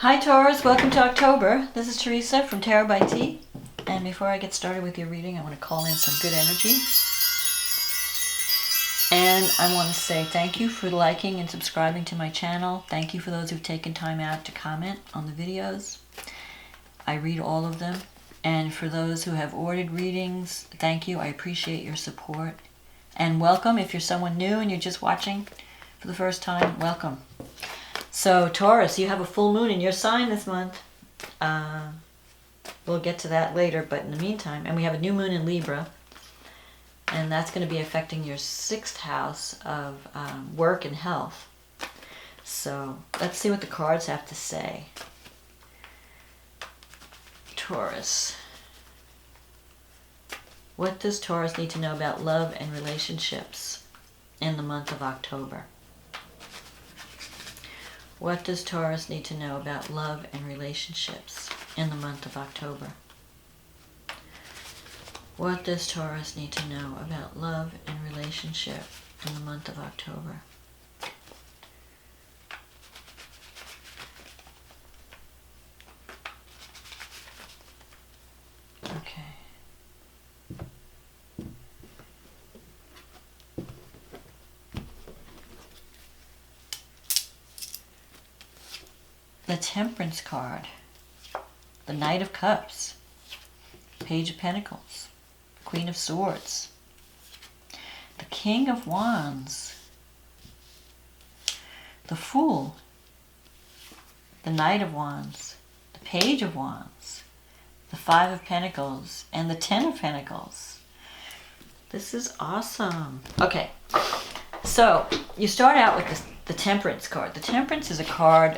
Hi Taurus, welcome to October. This is Teresa from Tarot by T. And before I get started with your reading, I want to call in some good energy. And I want to say thank you for liking and subscribing to my channel. Thank you for those who've taken time out to comment on the videos. I read all of them. And for those who have ordered readings, thank you. I appreciate your support. And welcome if you're someone new and you're just watching for the first time. Welcome. So Taurus, you have a full moon in your sign this month. We'll get to that later, but in the meantime, and we have a new moon in Libra, and that's going to be affecting your 6th house of work and health. So let's see what the cards have to say. Taurus. What does Taurus need to know about love and relationships in the month of October? What does Taurus need to know about love and relationships in the month of October? What does Taurus need to know about love and relationship in the month of October? Okay. The Temperance card, the Knight of Cups, Page of Pentacles, Queen of Swords, the King of Wands, the Fool, the Knight of Wands, the Page of Wands, the Five of Pentacles, and the Ten of Pentacles. This is awesome. Okay, so you start out with the Temperance card. The Temperance is a card.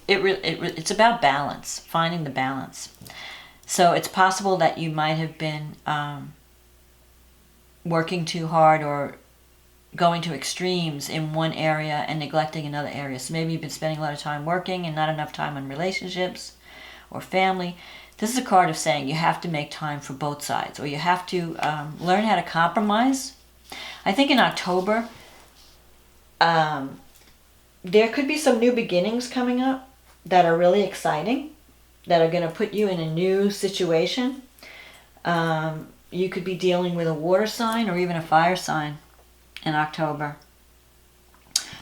It's about balance, finding the balance. So it's possible that you might have been working too hard or going to extremes in one area and neglecting another area. So maybe you've been spending a lot of time working and not enough time on relationships or family. This is a card of saying you have to make time for both sides, or you have to learn how to compromise. I think in October, there could be some new beginnings coming up that are really exciting, that are going to put you in a new situation. You could be dealing with a water sign or even a fire sign in October.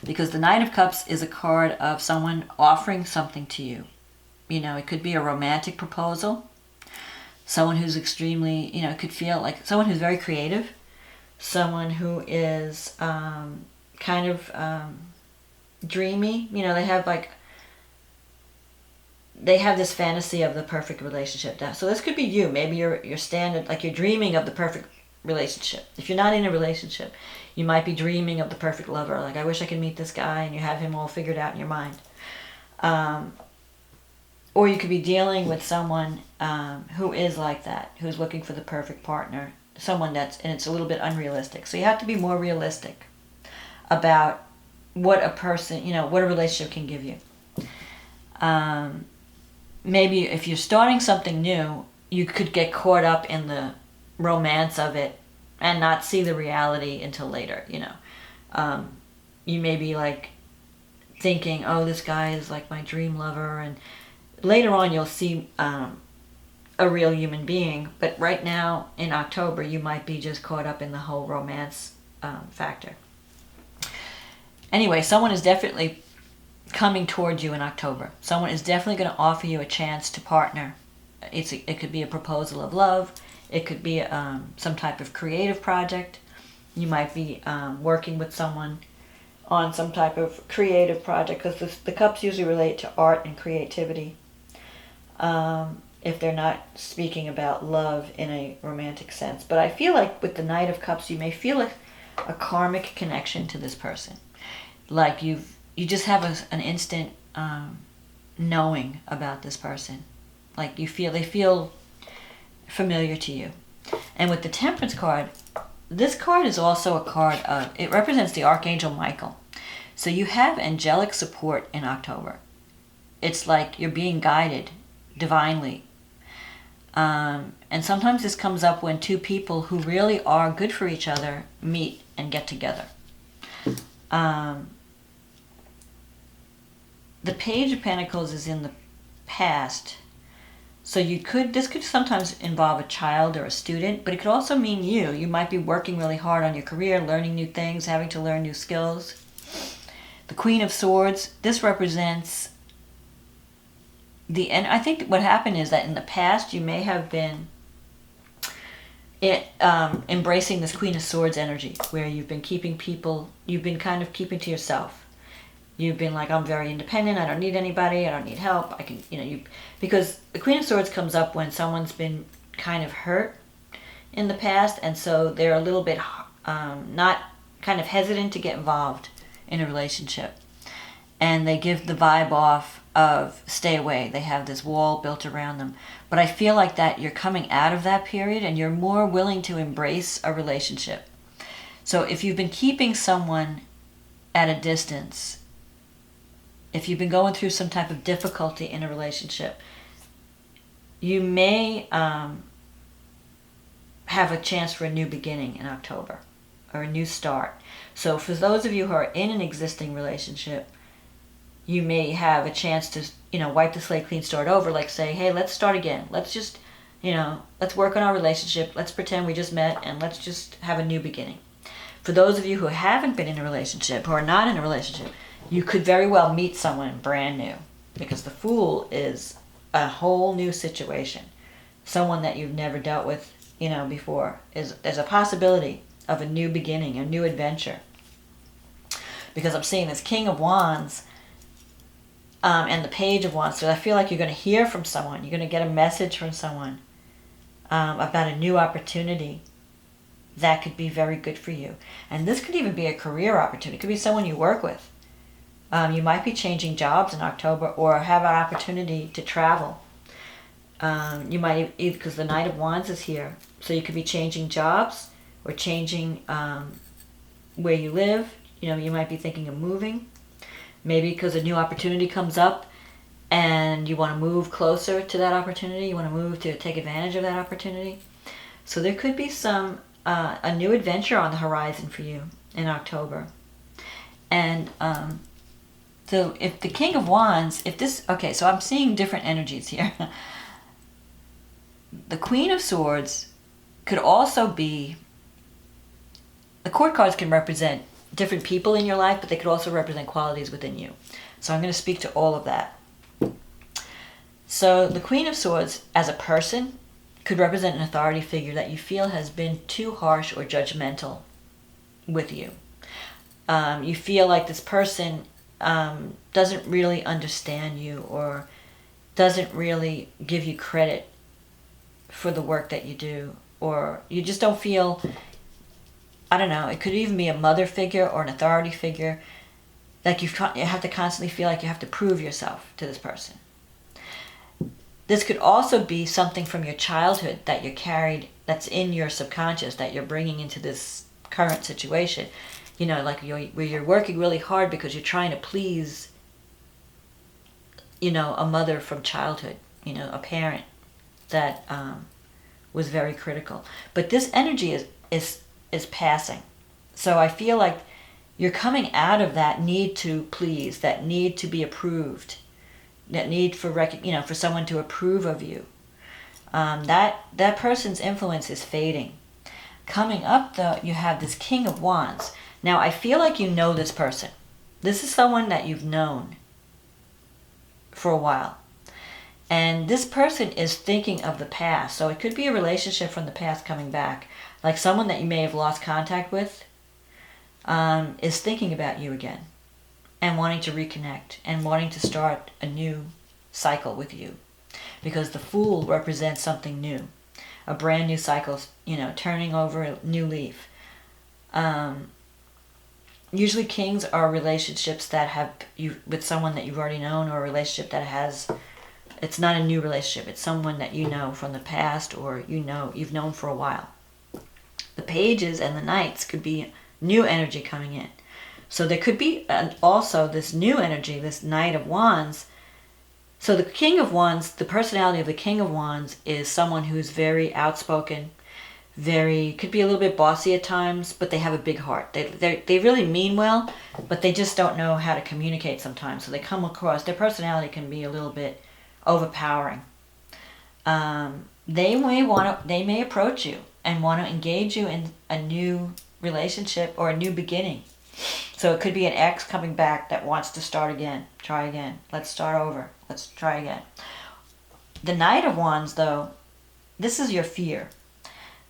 Because the Knight of Cups is a card of someone offering something to you. You know, it could be a romantic proposal. Someone who's extremely, it could feel like someone who's very creative. Someone who is kind of dreamy. They have this fantasy of the perfect relationship. So this could be you. Maybe you're standing, like you're dreaming of the perfect relationship. If you're not in a relationship, you might be dreaming of the perfect lover. Like, I wish I could meet this guy, and you have him all figured out in your mind. Or you could be dealing with someone who is like that, who's looking for the perfect partner. Someone and it's a little bit unrealistic. So you have to be more realistic about what a person, what a relationship can give you. Maybe if you're starting something new, you could get caught up in the romance of it and not see the reality until later, You may be like thinking, oh, this guy is like my dream lover, and later on you'll see a real human being. But right now in October, you might be just caught up in the whole romance factor. Anyway, someone is definitely coming towards you in October. Someone is definitely going to offer you a chance to partner. It could be a proposal of love. It could be some type of creative project. You might be working with someone on some type of creative project, because the cups usually relate to art and creativity. If they're not speaking about love in a romantic sense. But I feel like with the Knight of Cups, you may feel a karmic connection to this person. Like you just have an instant knowing about this person. Like they feel familiar to you. And with the Temperance card, this card is also a card of, it represents the Archangel Michael. So you have angelic support in October. It's like you're being guided divinely. And sometimes this comes up when two people who really are good for each other meet and get together. The Page of Pentacles is in past. So this could sometimes involve a child or a student, but it could also mean you. You might be working really hard on your career, learning new things, having to learn new skills. The Queen of Swords, this represents and I think what happened is that in the past you may have been embracing this Queen of Swords energy, where you've been kind of keeping to yourself. You've been like, I'm very independent, I don't need anybody, I don't need help, I can, because the Queen of Swords comes up when someone's been kind of hurt in the past, and so they're a little bit not kind of hesitant to get involved in a relationship. And they give the vibe off of stay away. They have this wall built around them. But I feel like that you're coming out of that period and you're more willing to embrace a relationship. So if you've been keeping someone at a distance, if you've been going through some type of difficulty in a relationship, you may have a chance for a new beginning in October, or a new start. So for those of you who are in an existing relationship, you may have a chance to, wipe the slate clean, start over, like say, hey, let's start again. Let's just, let's work on our relationship. Let's pretend we just met and let's just have a new beginning. For those of you who haven't been in a relationship, who are not in a relationship, you could very well meet someone brand new, because the Fool is a whole new situation. Someone that you've never dealt with, before. There's a possibility of a new beginning, a new adventure. Because I'm seeing this King of Wands and the Page of Wands. So I feel like you're going to hear from someone. You're going to get a message from someone about a new opportunity that could be very good for you. And this could even be a career opportunity. It could be someone you work with. You might be changing jobs in October, or have an opportunity to travel. You might, because the Knight of Wands is here. So you could be changing jobs or changing where you live. You might be thinking of moving. Maybe because a new opportunity comes up and you want to move closer to that opportunity. You want to move to take advantage of that opportunity. So there could be a new adventure on the horizon for you in October. And so if the King of Wands, so I'm seeing different energies here. The Queen of Swords could also be, the court cards can represent different people in your life, but they could also represent qualities within you. So I'm going to speak to all of that. So the Queen of Swords as a person could represent an authority figure that you feel has been too harsh or judgmental with you. You feel like this person doesn't really understand you, or doesn't really give you credit for the work that you do, or you just don't feel, I don't know, it could even be a mother figure or an authority figure, like you have to constantly feel like you have to prove yourself to this person. This could also be something from your childhood that you're carried, that's in your subconscious, that you're bringing into this current situation. Like where you're working really hard because you're trying to please, a mother from childhood, a parent that was very critical. But this energy is passing. So I feel like you're coming out of that need to please, that need to be approved, that need for for someone to approve of you. That person's influence is fading. Coming up, though, you have this King of Wands. Now, I feel like you know this person. This is someone that you've known for a while. And this person is thinking of the past. So it could be a relationship from the past coming back. Like someone that you may have lost contact with is thinking about you again. And wanting to reconnect. And wanting to start a new cycle with you. Because the Fool represents something new. A brand new cycle, turning over a new leaf. Usually kings are relationships that have you with someone that you've already known, or a relationship that has, it's not a new relationship, it's someone that you know from the past, or you've known for a while. The Pages and the Knights could be new energy coming in. So there could be also this new energy, this Knight of Wands. So the King of Wands, the personality of the King of Wands is someone who's very outspoken, could be a little bit bossy at times, but they have a big heart. They really mean well, but they just don't know how to communicate sometimes. So they come across, their personality can be a little bit overpowering. They may approach you and want to engage you in a new relationship or a new beginning. So it could be an ex coming back that wants to start again, try again, let's start over, let's try again. The Knight of Wands, though, this is your fear.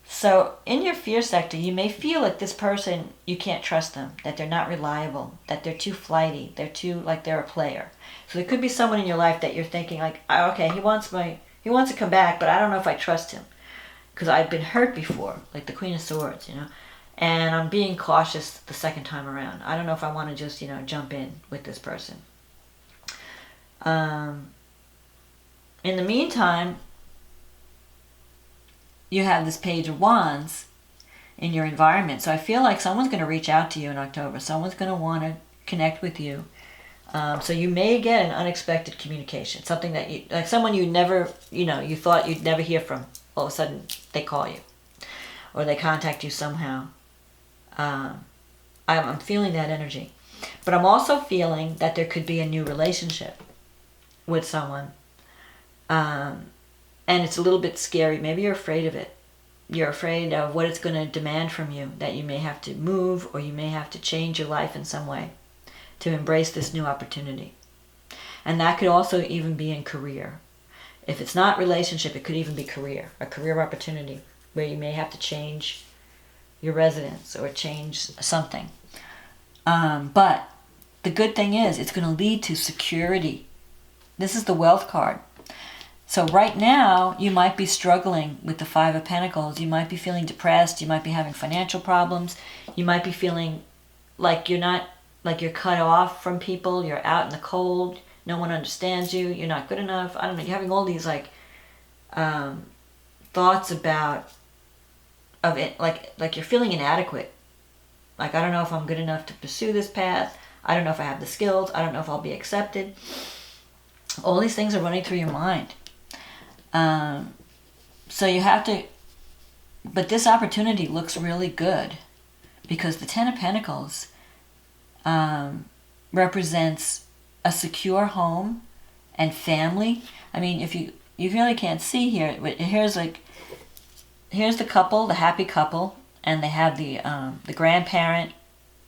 So in your fear sector, you may feel like this person, you can't trust them, that they're not reliable, that they're too flighty, they're a player. So there could be someone in your life that you're thinking like, oh, okay, he wants to come back, but I don't know if I trust him because I've been hurt before, like the Queen of Swords, and I'm being cautious the second time around. I don't know if I want to just, jump in with this person. In the meantime, you have this Page of Wands in your environment. So I feel like someone's going to reach out to you in October. Someone's going to want to connect with you. So you may get an unexpected communication. Something that like someone you never, you thought you'd never hear from. All of a sudden they call you. Or they contact you somehow. I'm feeling that energy. But I'm also feeling that there could be a new relationship with someone. And it's a little bit scary. Maybe you're afraid of it. You're afraid of what it's going to demand from you, that you may have to move or you may have to change your life in some way to embrace this new opportunity. And that could also even be in career. If it's not relationship, it could even be career, a career opportunity where you may have to change your residence or change something. But the good thing is it's going to lead to security. This is the Wealth card. So right now, you might be struggling with the Five of Pentacles. You might be feeling depressed. You might be having financial problems. You might be feeling like you're cut off from people. You're out in the cold. No one understands you. You're not good enough. I don't know. You're having all these thoughts of it, like you're feeling inadequate. Like, I don't know if I'm good enough to pursue this path. I don't know if I have the skills. I don't know if I'll be accepted. All these things are running through your mind. So you have to, but this opportunity looks really good because the Ten of Pentacles represents a secure home and family. I mean, if you really can't see here, but here's the couple, the happy couple, and they have the grandparent,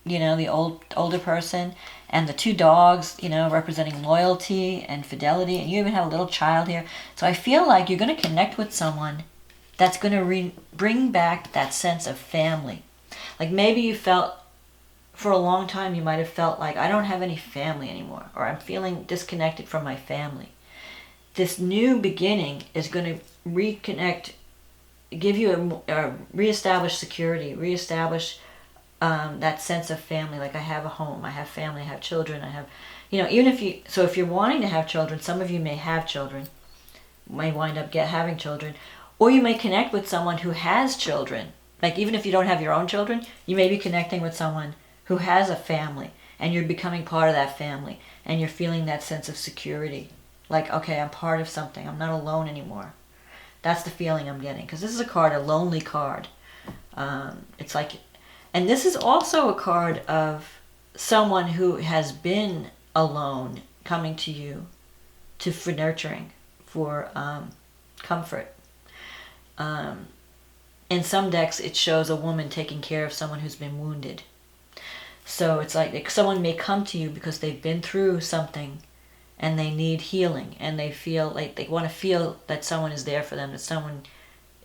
the older person, and the two dogs, representing loyalty and fidelity, and you even have a little child here. So I feel like you're going to connect with someone that's going to bring back that sense of family. Like maybe you felt, for a long time, you might have felt like, I don't have any family anymore, or I'm feeling disconnected from my family. This new beginning is going to reconnect, give you a reestablish security, reestablish that sense of family. Like I have a home, I have family, I have children, I have, even if you're wanting to have children, some of you may have children, may wind up having children, or you may connect with someone who has children. Like even if you don't have your own children, you may be connecting with someone who has a family, and you're becoming part of that family, and you're feeling that sense of security. Like, okay, I'm part of something, I'm not alone anymore. That's the feeling I'm getting, because this is a lonely card. It's like, and this is also a card of someone who has been alone coming to you for nurturing, for comfort. In some decks, it shows a woman taking care of someone who's been wounded. So it's like someone may come to you because they've been through something and they need healing, and they feel like they want to feel that someone is there for them, that someone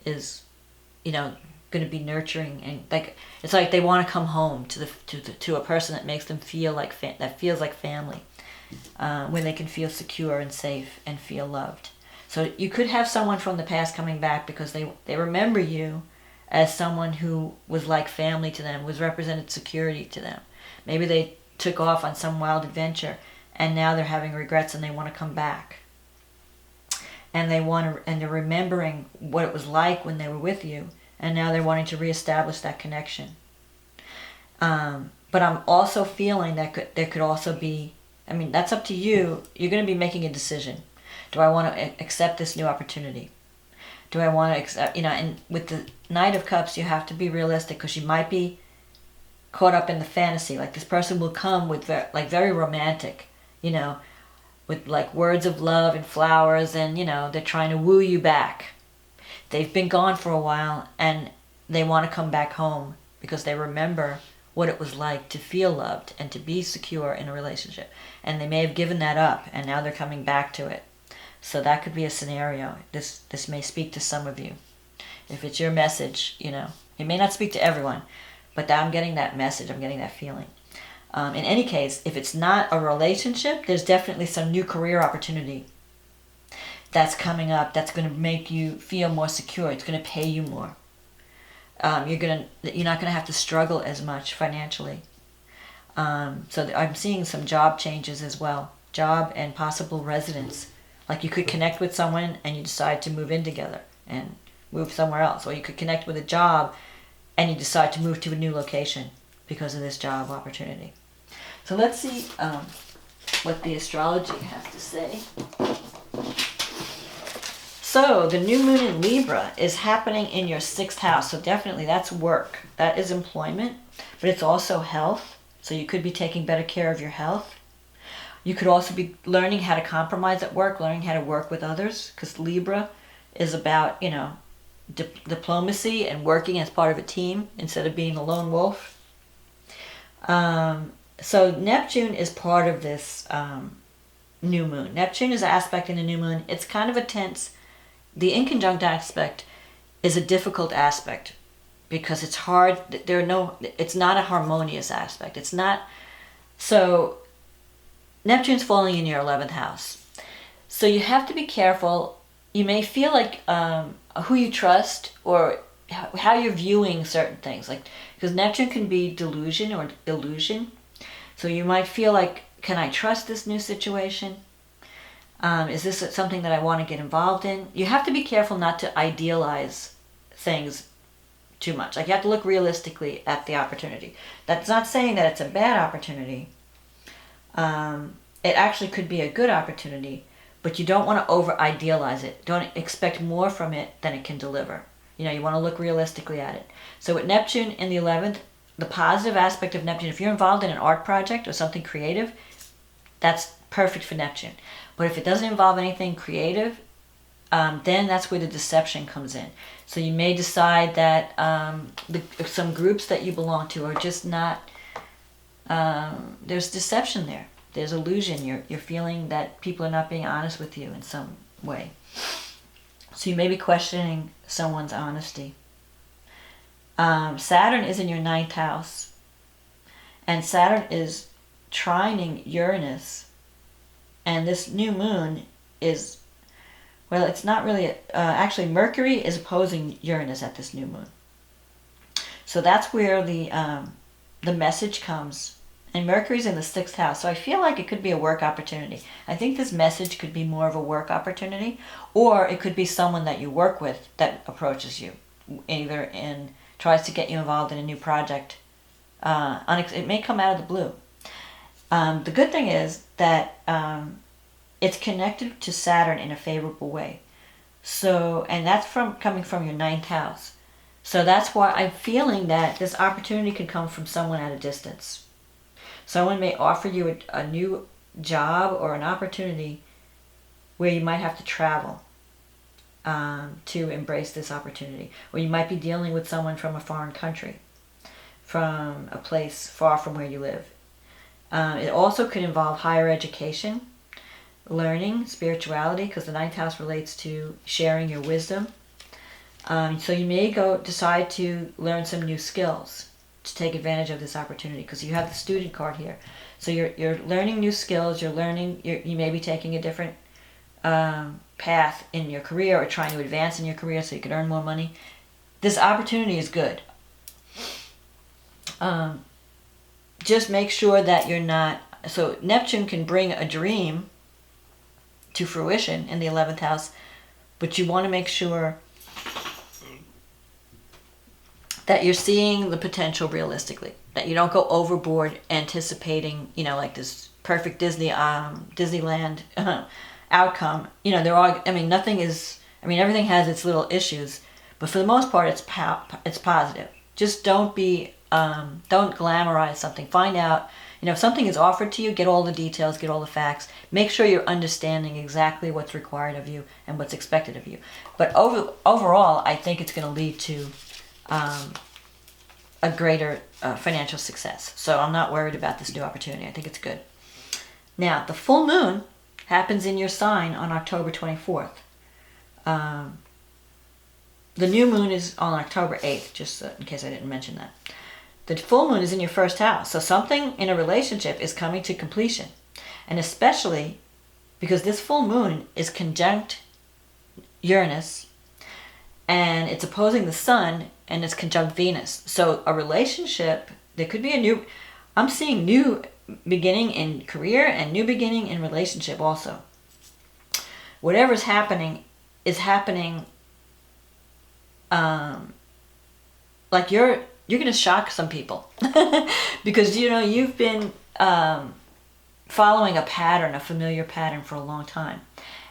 is, going to be nurturing, and like it's like they want to come home to a person that makes them feel like that feels like family, when they can feel secure and safe and feel loved. So you could have someone from the past coming back because they remember you as someone who was like family to them, was represented security to them. Maybe they took off on some wild adventure and now they're having regrets and they want to come back. And they're remembering what it was like when they were with you, and now they're wanting to reestablish that connection. But I'm also feeling that there could also be, that's up to you. You're going to be making a decision. Do I want to accept this new opportunity? Do I want to accept, and with the Knight of Cups, you have to be realistic, because you might be caught up in the fantasy. Like this person will come with very romantic, with like words of love and flowers, and they're trying to woo you back. They've been gone for a while and they want to come back home because they remember what it was like to feel loved and to be secure in a relationship. And they may have given that up and now they're coming back to it. So that could be a scenario. This may speak to some of you. If it's your message, it may not speak to everyone, but I'm getting that message, I'm getting that feeling. In any case, if it's not a relationship, there's definitely some new career opportunity that's coming up that's going to make you feel more secure. It's going to pay you more. You're not going to have to struggle as much financially. So I'm seeing some job changes as well. Job and possible residence. Like you could connect with someone and you decide to move in together and move somewhere else. Or you could connect with a job and you decide to move to a new location because of this job opportunity. So let's see what the astrology has to say. So the new moon in Libra is happening in your 6th house. So definitely that's work. That is employment, but it's also health. So you could be taking better care of your health. You could also be learning how to compromise at work, learning how to work with others, because Libra is about, diplomacy and working as part of a team instead of being a lone wolf. So Neptune is part of this new moon. Neptune is aspecting the new moon. It's kind of a tense. The inconjunct aspect is a difficult aspect because it's hard. It's not a harmonious aspect. It's not. So Neptune's falling in your 11th house. So you have to be careful. You may feel like who you trust or how you're viewing certain things. Like, because Neptune can be delusion or illusion. So you might feel like, can I trust this new situation? Is this something that I want to get involved in? You have to be careful not to idealize things too much. Like you have to look realistically at the opportunity. That's not saying that it's a bad opportunity. It actually could be a good opportunity, but you don't want to over-idealize it. Don't expect more from it than it can deliver. You want to look realistically at it. So with Neptune in the 11th, the positive aspect of Neptune, if you're involved in an art project or something creative, that's perfect for Neptune. But if it doesn't involve anything creative, then that's where the deception comes in. So you may decide that some groups that you belong to are just not, there's deception there. There's illusion. You're feeling that people are not being honest with you in some way. So you may be questioning someone's honesty. Saturn is in your 9th house. And Saturn is trining Uranus. And this new moon is, well, it's not really, actually Mercury is opposing Uranus at this new moon. So that's where the message comes. And Mercury's in the 6th house, so I feel like it could be a work opportunity. I think this message could be more of a work opportunity, or it could be someone that you work with that approaches you, either tries to get you involved in a new project. It may come out of the blue. The good thing is that it's connected to Saturn in a favorable way. So, and that's coming from your 9th house. So that's why I'm feeling that this opportunity could come from someone at a distance. Someone may offer you a new job or an opportunity where you might have to travel to embrace this opportunity. Or you might be dealing with someone from a foreign country, from a place far from where you live. It also could involve higher education, learning, spirituality, because the 9th house relates to sharing your wisdom. So you may decide to learn some new skills to take advantage of this opportunity, because you have the student card here. So you're learning new skills, you may be taking a different path in your career or trying to advance in your career so you can earn more money. This opportunity is good. Just make sure that you're not, so Neptune can bring a dream to fruition in the 11th house, but you want to make sure that you're seeing the potential realistically, that you don't go overboard anticipating, like this perfect Disneyland outcome. Everything has its little issues, but for the most part, it's positive. Just don't glamorize something. Find out, if something is offered to you, get all the details, get all the facts. Make sure you're understanding exactly what's required of you and what's expected of you. But overall, I think it's going to lead to a greater financial success. So I'm not worried about this new opportunity. I think it's good. Now, the full moon happens in your sign on October 24th. The new moon is on October 8th, just in case I didn't mention that. The full moon is in your first house. So something in a relationship is coming to completion. And especially because this full moon is conjunct Uranus, and it's opposing the sun, and it's conjunct Venus. So a relationship, there could be I'm seeing new beginning in career and new beginning in relationship also. Whatever's happening is happening, like you're going to shock some people because you've been following a familiar pattern for a long time.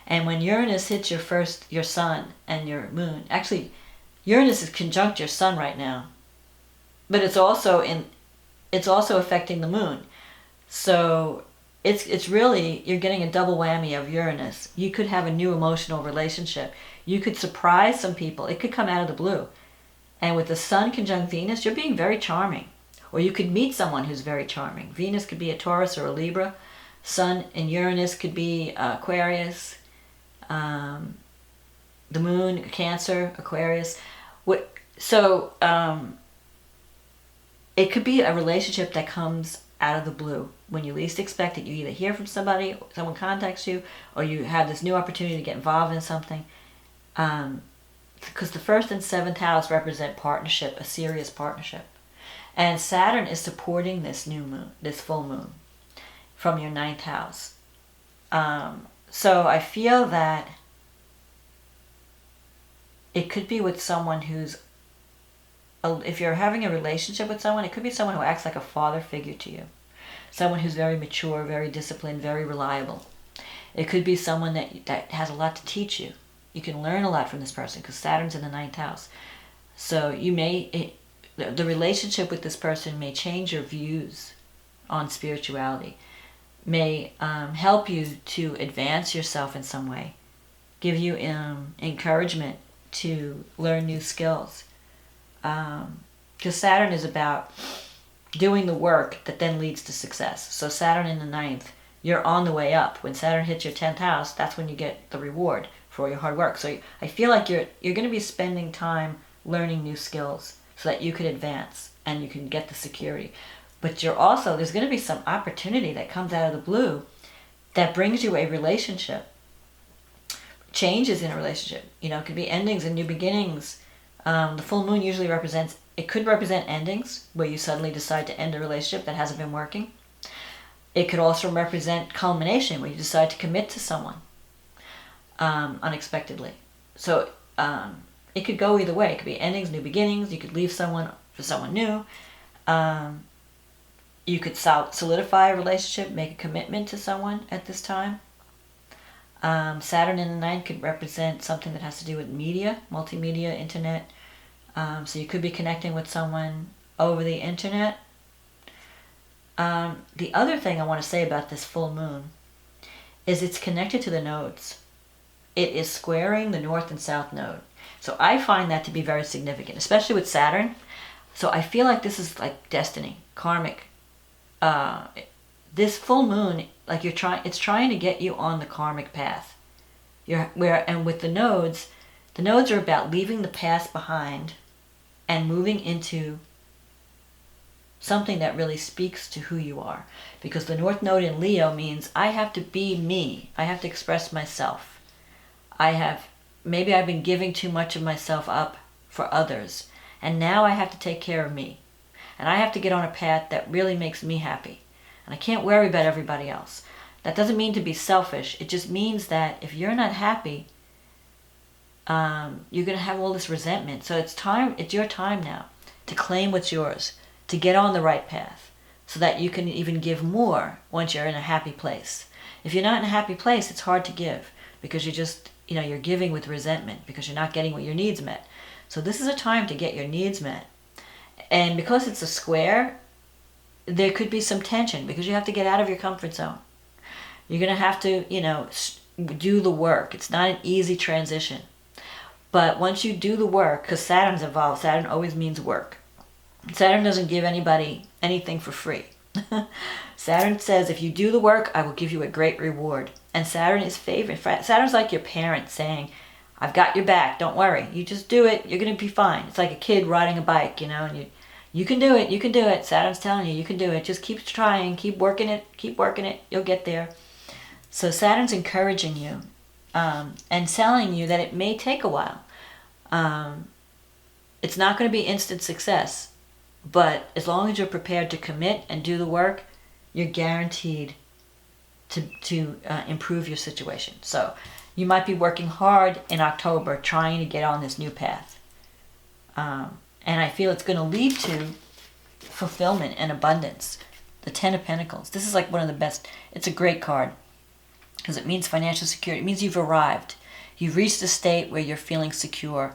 And when Uranus hits your sun and your moon, actually Uranus is conjunct your sun right now, but it's also affecting the moon. So it's really, you're getting a double whammy of Uranus. You could have a new emotional relationship. You could surprise some people. It could come out of the blue. And with the sun conjunct Venus, you're being very charming. Or you could meet someone who's very charming. Venus could be a Taurus or a Libra. Sun and Uranus could be Aquarius. The moon, Cancer, Aquarius. So it could be a relationship that comes out of the blue. When you least expect it, you either hear from somebody, someone contacts you, or you have this new opportunity to get involved in something. Because the first and seventh house represent partnership, a serious partnership. And Saturn is supporting this new moon, this full moon, from your ninth house. So I feel that it could be with someone if you're having a relationship with someone, it could be someone who acts like a father figure to you. Someone who's very mature, very disciplined, very reliable. It could be someone that has a lot to teach you. You can learn a lot from this person because Saturn's in the ninth house. So the relationship with this person may change your views on spirituality, may help you to advance yourself in some way, give you encouragement to learn new skills. Because Saturn is about doing the work that then leads to success. So Saturn in the ninth, you're on the way up. When Saturn hits your 10th house, that's when you get the reward for your hard work. So I feel like you're going to be spending time learning new skills so that you can advance and you can get the security. But there's going to be some opportunity that comes out of the blue that brings you a relationship. Changes in a relationship. It could be endings and new beginnings. The full moon usually could represent endings where you suddenly decide to end a relationship that hasn't been working. It could also represent culmination where you decide to commit to someone unexpectedly. So it could go either way. It could be endings, new beginnings. You could leave someone for someone new. You could solidify a relationship, make a commitment to someone at this time. Saturn in the ninth could represent something that has to do with media, multimedia, internet. So you could be connecting with someone over the internet. The other thing I want to say about this full moon is it's connected to the nodes. It is squaring the north and south node. So I find that to be very significant, especially with Saturn. So I feel like this is like destiny, karmic. This full moon, like it's trying to get you on the karmic path. And with the nodes are about leaving the past behind and moving into something that really speaks to who you are. Because the North Node in Leo means I have to be me. I have to express myself. Maybe I've been giving too much of myself up for others. And now I have to take care of me. And I have to get on a path that really makes me happy. And I can't worry about everybody else. That doesn't mean to be selfish. It just means that if you're not happy, you're going to have all this resentment. So it's your time now to claim what's yours, to get on the right path, so that you can even give more once you're in a happy place. If you're not in a happy place, it's hard to give because you're giving with resentment because you're not getting what your needs met. So this is a time to get your needs met. And because it's a square, there could be some tension because you have to get out of your comfort zone. You're going to have to, do the work. It's not an easy transition. But once you do the work, because Saturn's involved, Saturn always means work. Saturn doesn't give anybody anything for free. Saturn says, if you do the work, I will give you a great reward. And Saturn is favorite. Saturn's like your parent saying, I've got your back, don't worry. You just do it, you're going to be fine. It's like a kid riding a bike, and you can do it, you can do it. Saturn's telling you can do it. Just keep trying, keep working it, you'll get there. So Saturn's encouraging you and telling you that it may take a while. It's not going to be instant success. But as long as you're prepared to commit and do the work, you're guaranteed to improve your situation. So you might be working hard in October trying to get on this new path. And I feel it's going to lead to fulfillment and abundance. The Ten of Pentacles. This is like one of the best. It's a great card because it means financial security. It means you've arrived. You've reached a state where you're feeling secure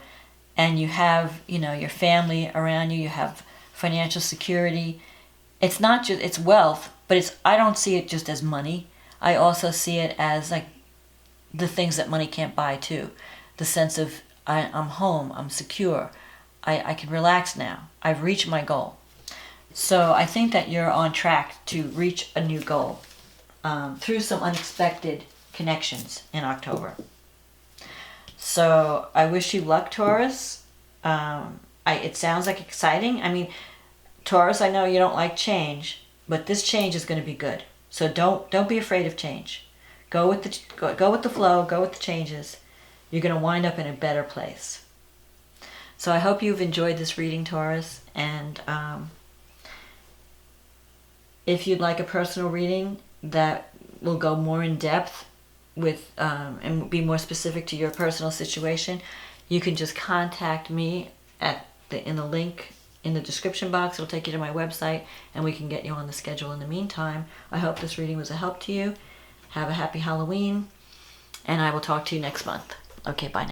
and you have, your family around you. You have financial security. It's not just, it's wealth, but I don't see it just as money. I also see it as like the things that money can't buy too. The sense of I'm home, I'm secure, I can relax now, I've reached my goal. So I think that you're on track to reach a new goal through some unexpected connections in October. So I wish you luck, Taurus. It sounds like exciting. I mean, Taurus, I know you don't like change, but this change is going to be good. So don't be afraid of change. Go with the flow. Go with the changes. You're going to wind up in a better place. So I hope you've enjoyed this reading, Taurus. And if you'd like a personal reading that will go more in depth with and be more specific to your personal situation, you can just contact me in the link in the description box. It'll take you to my website and we can get you on the schedule in the meantime. I hope this reading was a help to you. Have a happy Halloween and I will talk to you next month. Okay, bye now.